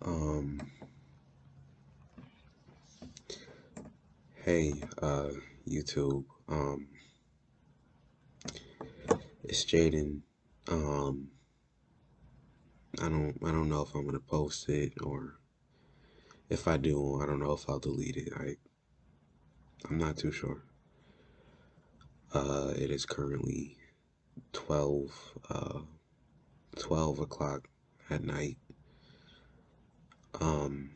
Um, hey, YouTube. It's Jaden. Um, I don't know if I'm gonna post it, or if I do, I don't know if I'll delete it. I'm not too sure. It is currently 12, 12 o'clock at night. Um,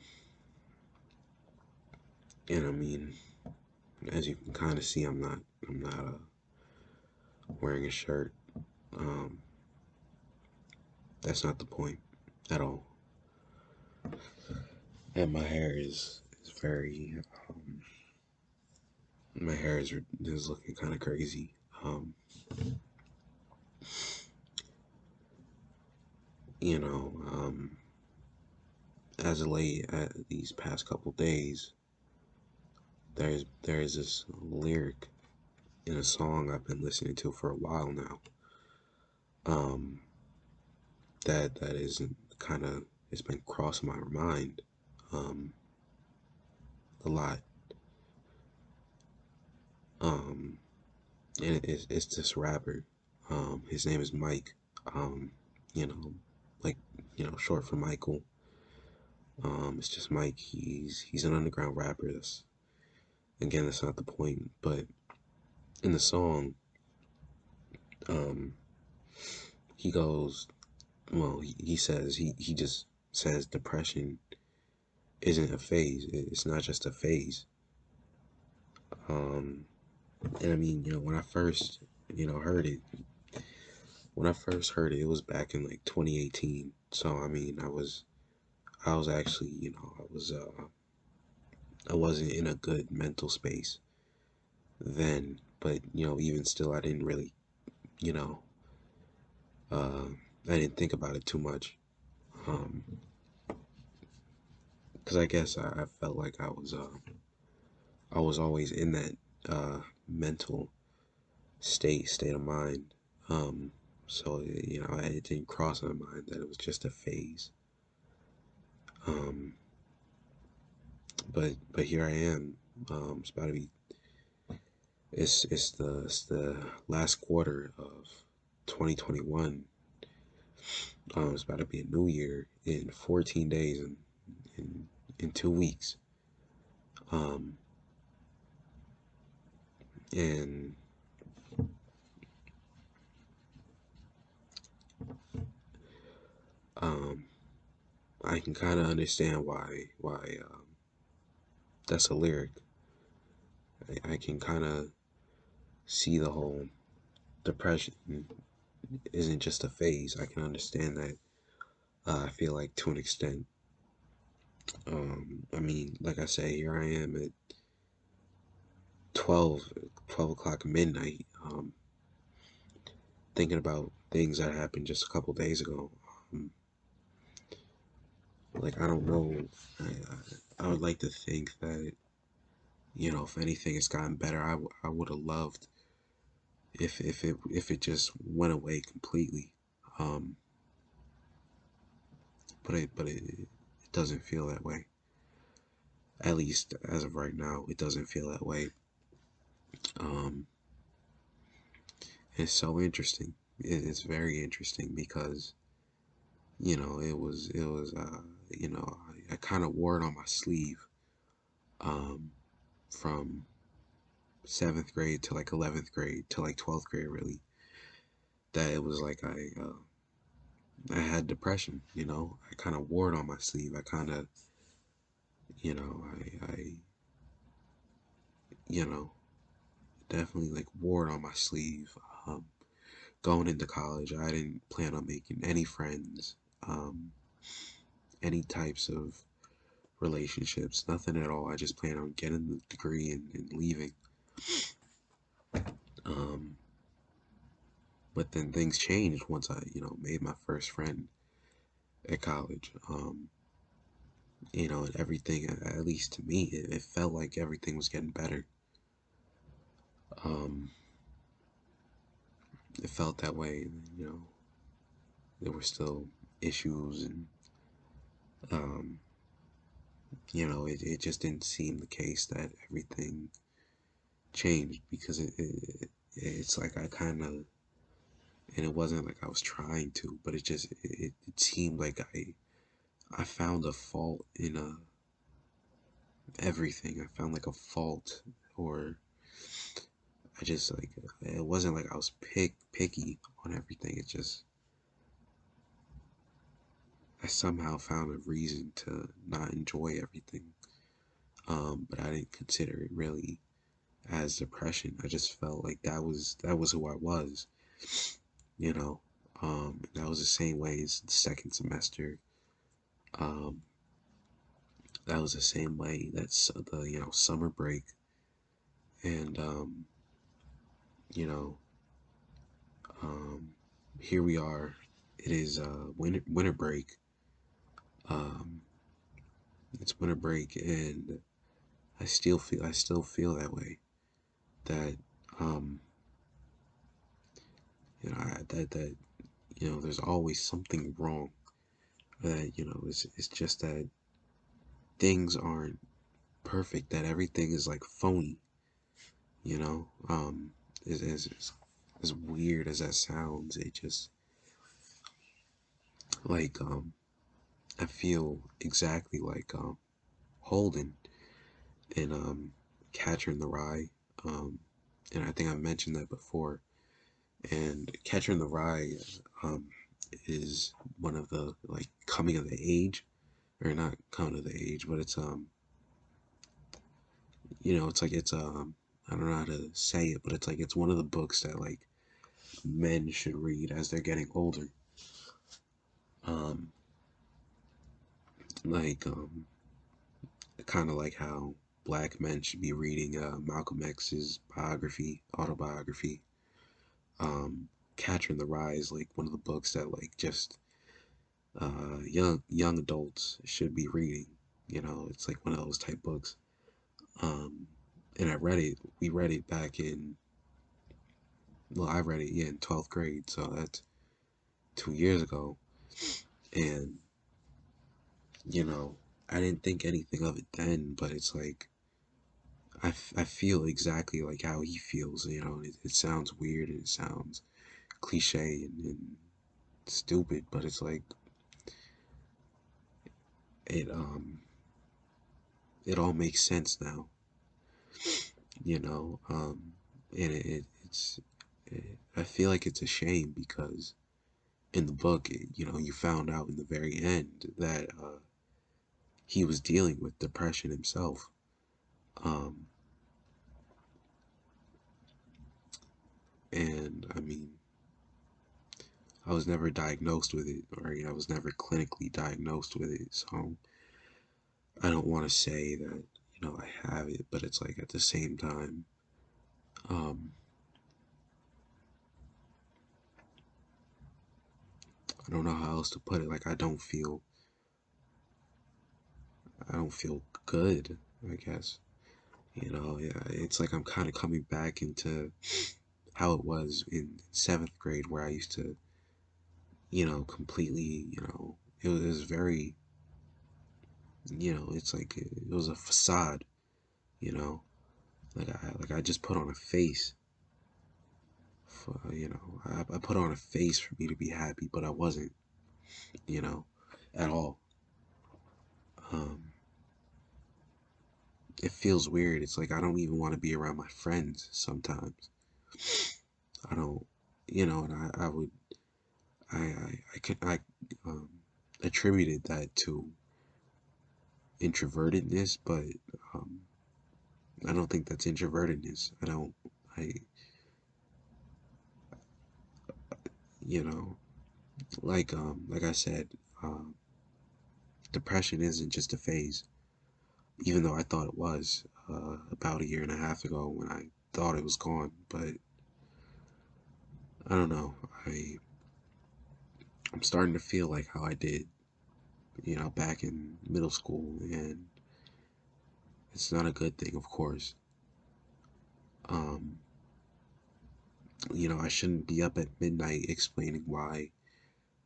and I mean, as you can kind of see, I'm not wearing a shirt. Um, that's not the point at all. And my hair is very my hair is looking kind of crazy. Um, you know, as of late, these past couple days, there is this lyric in a song I've been listening to for a while now. Um, that is kind of it's been crossing my mind um, a lot. Um, and it's this rapper. His name is Mike. Um, you know, like short for Michael. It's just Mike. He's an underground rapper. That's not the point. But in the song, um, he goes, well, he says he just says depression isn't a phase. It's not just a phase. Um, and I mean, when I first, heard it, it was back in like 2018. So I mean, I was actually, I wasn't in a good mental space then. But even still, I didn't really, you know, uh, I didn't think about it too much. Um, because I guess I felt like I was always in that mental state of mind. Um, so it didn't cross my mind that it was just a phase. Um, but here I am. It's about to be it's the last quarter of 2021. It's about to be a new year in 14 days and in 2 weeks. Um, and um, I can kind of understand why that's a lyric. I can kind of see the whole depression isn't just a phase. I can understand that. I feel like to an extent. I mean, like I say, here I am at 12, 12 o'clock midnight, thinking about things that happened just a couple days ago. Um, like I don't know. I would like to think that if anything has gotten better, I would have loved if it just went away completely. Um, but it doesn't feel that way. At least as of right now, it doesn't feel that way. Um, it's so interesting. It's very interesting because it was I kind of wore it on my sleeve um, from seventh grade to like 11th grade to like 12th grade, really. That it was like I had depression. I kind of wore it on my sleeve. I kind of I you know definitely like wore it on my sleeve. Um, Going into college, I didn't plan on making any friends, um, any types of relationships, nothing at all. I just planned on getting the degree and leaving. Um, but then things changed once I, made my first friend at college. And everything, at least to me, it felt like everything was getting better. Um, it felt that way. There were still issues and Um, it just didn't seem the case that everything changed because it's like I kind of, and it wasn't like I was trying to, but it seemed like I found a fault in everything. I found like a fault, or I just like, it wasn't like I was picky on everything. It just, I somehow found a reason to not enjoy everything. But I didn't consider it really as depression. I just felt like that was who I was, you know. That was the same way as the second semester. Um, that was the same way that's the summer break, and you know, um, here we are. It is winter break. Um, it's winter break, and I still feel that way. That um, that there's always something wrong. That it's just that things aren't perfect. That everything is like phony. You know, as weird as that sounds, it just like I feel exactly like Holden in Catcher in the Rye. Um, and I think I mentioned that before. And Catcher in the Rye um, is one of the like coming of the age, or not coming of the age, but it's like I don't know how to say it, but it's like it's one of the books that like men should read as they're getting older. Um, like kind of like how black men should be reading Malcolm X's autobiography. Um, Catcher in the Rye is like one of the books that like just young adults should be reading. It's like one of those type books. Um, and I read it. We read it back in. Well, I read it in 12th grade, so that's 2 years ago. And you know, I didn't think anything of it then, but it's like I feel exactly like how he feels. It sounds weird and it sounds cliche and stupid, but it's like it it all makes sense now. you know um and I feel like it's a shame because in the book you found out in the very end that he was dealing with depression himself. um and I mean, I was never diagnosed with it, or I was never clinically diagnosed with it, so I don't want to say that I have it, but it's like at the same time, um I don't know how else to put it. Like I don't feel good, I guess. Yeah, it's like I'm kind of coming back into how it was in seventh grade, where I used to, completely, it was very, it's like it was a facade, you know, like I just put on a face for, I put on a face for me to be happy, but I wasn't, you know, at all. Um, it feels weird. It's like I don't even want to be around my friends sometimes. I don't, and I would I could I um, attributed that to introvertedness, but um, I don't think that's introvertedness. I don't. I you know like I said, um, depression isn't just a phase. Even though I thought it was about a year and a half ago when I thought it was gone, but I don't know. I'm starting to feel like how I did, back in middle school, and it's not a good thing, of course. Um, I shouldn't be up at midnight explaining why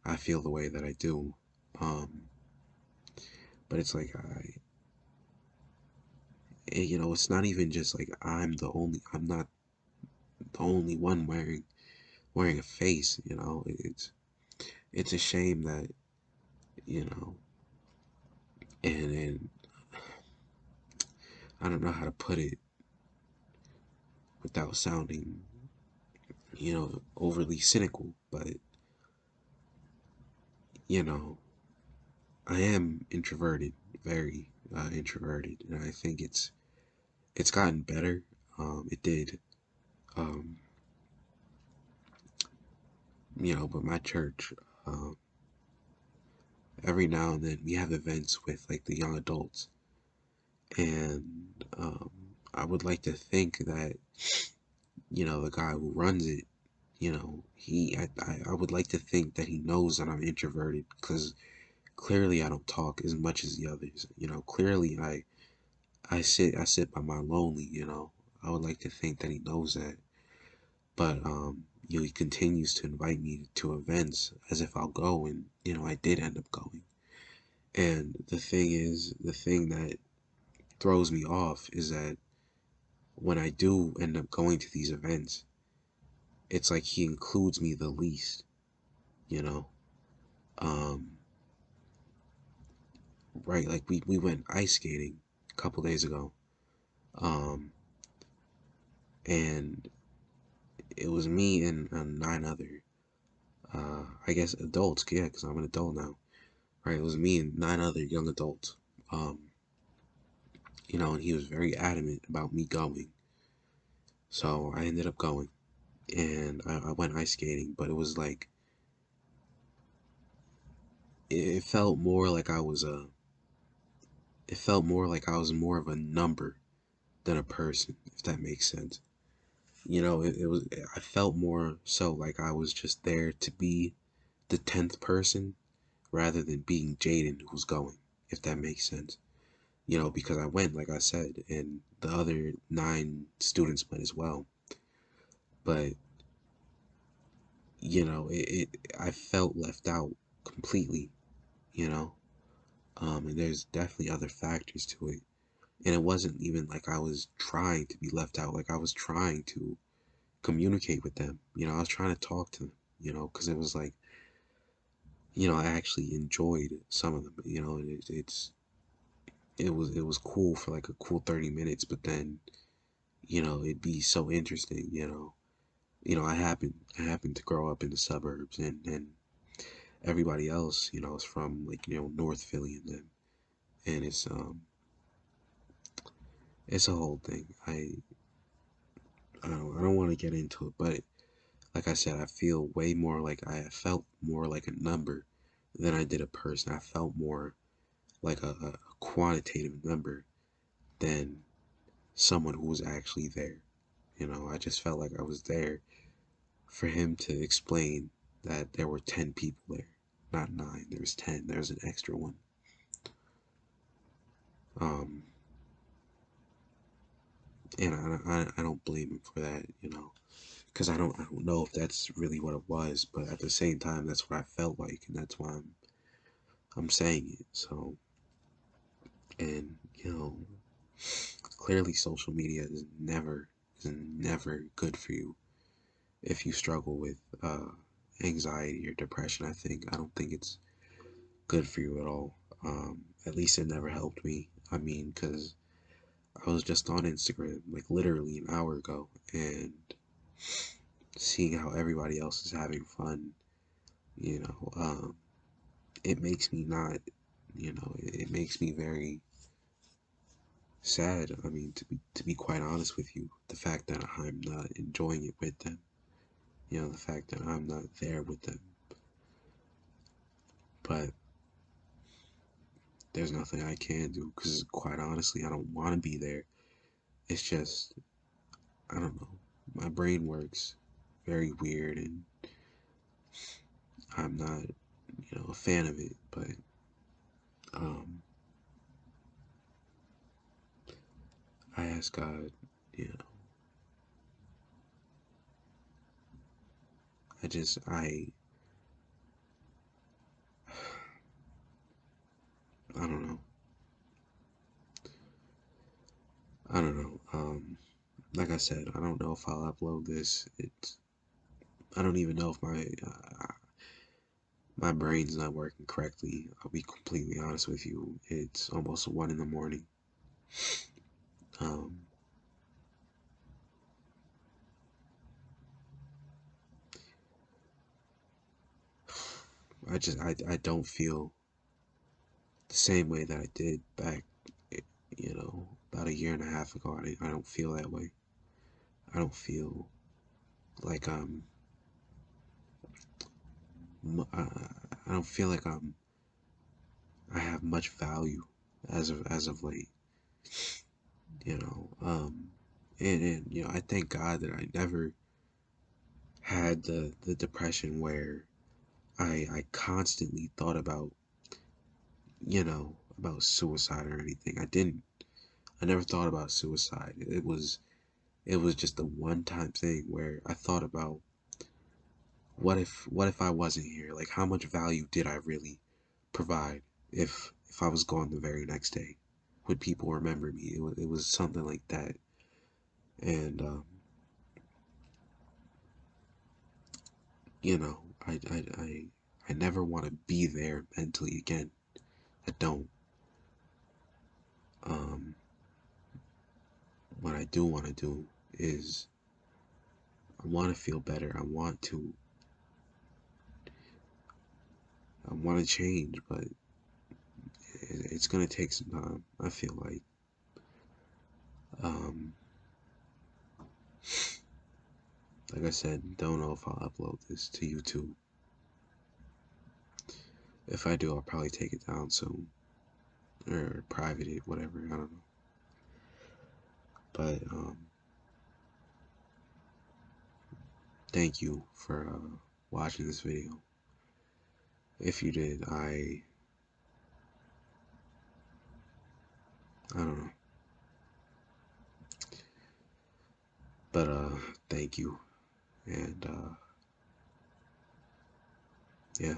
I feel the way that I do. Um, But it's like you know, it's not even just like I'm not the only one wearing a face. You know, it's a shame that, you know, and I don't know how to put it without sounding, you know, overly cynical, but you know, I am introverted, very introverted, and I think it's gotten better. It did, um, you know, but my church, um, every now and then we have events with like the young adults, and I would like to think that, you know, the guy who runs it, you know, I would like to think that he knows that I'm introverted because clearly I don't talk as much as the others. You know, clearly I sit by my lonely. You know, I would like to think that he knows that, but you know, he continues to invite me to events as if I'll go, and you know, I did end up going. And the thing is, the thing that throws me off is that when I do end up going to these events, it's like he includes me the least. You know, um, right? Like we went ice skating a couple days ago, um, and it was me and nine other, I guess adults, yeah, because I'm an adult now, right? It was me and nine other young adults, um, you know, and he was very adamant about me going, so I ended up going, and I went ice skating, but it was like it felt more like it felt more like I was more of a number than a person, if that makes sense. You know, it was, I felt more so like I was just there to be the 10th person rather than being Jaden who's going, if that makes sense. You know, because I went, like I said, and the other nine students went as well. But, you know, I felt left out completely, you know. And there's definitely other factors to it. And it wasn't even like I was trying to be left out. Like I was trying to communicate with them. You know, I was trying to talk to them, you know, because it was like, you know, I actually enjoyed some of them, you know, and it was cool for like a cool 30 minutes, but then, you know, it'd be so interesting, you know. You know, I happened to grow up in the suburbs, and everybody else, you know, is from like, you know, North Philly and them. And it's a whole thing. I don't want to get into it, but like I said, I feel way more like I felt more like a number than I did a person. I felt more like a quantitative number than someone who was actually there. You know, I just felt like I was there for him to explain that there were 10 people there, not nine. There was 10. There was an extra one. Um, and I don't blame him for that, you know, because I don't know if that's really what it was, but at the same time, that's what I felt like, and that's why I'm saying it. So, and you know, clearly social media is never good for you if you struggle with anxiety or depression. I don't think it's good for you at all. At least it never helped me. I mean, because I was just on Instagram, like literally an hour ago, and seeing how everybody else is having fun, you know, it makes me not, you know, it makes me very sad. I mean, to be quite honest with you, the fact that I'm not enjoying it with them, you know, the fact that I'm not there with them, but there's nothing I can do because quite honestly, I don't want to be there. It's just, I don't know, my brain works very weird, and I'm not, you know, a fan of it, but um, I ask God, you know, I just, I don't know. I don't know. Like I said, I don't know if I'll upload this. I don't even know if my brain's not working correctly. I'll be completely honest with you. It's almost 1 in the morning. Um, I don't feel the same way that I did back, about a year and a half ago. I don't feel that way. I don't feel like I don't feel like I have much value as of late. You know, and I thank God that I never had the depression where I constantly thought about suicide or anything. I never thought about suicide. It was just a one time thing where I thought about what if I wasn't here? Like how much value did I really provide if I was gone the very next day? Would people remember me? It was something like that. And you know, I never want to be there mentally again. I don't. Um, what I do want to do is I want to feel better. I want to change, but it's gonna take some time. I feel like. Um, like I said, don't know if I'll upload this to YouTube. If I do, I'll probably take it down soon or private it, whatever. I don't know. But thank you for watching this video. If you did, I don't know. But thank you. And yeah.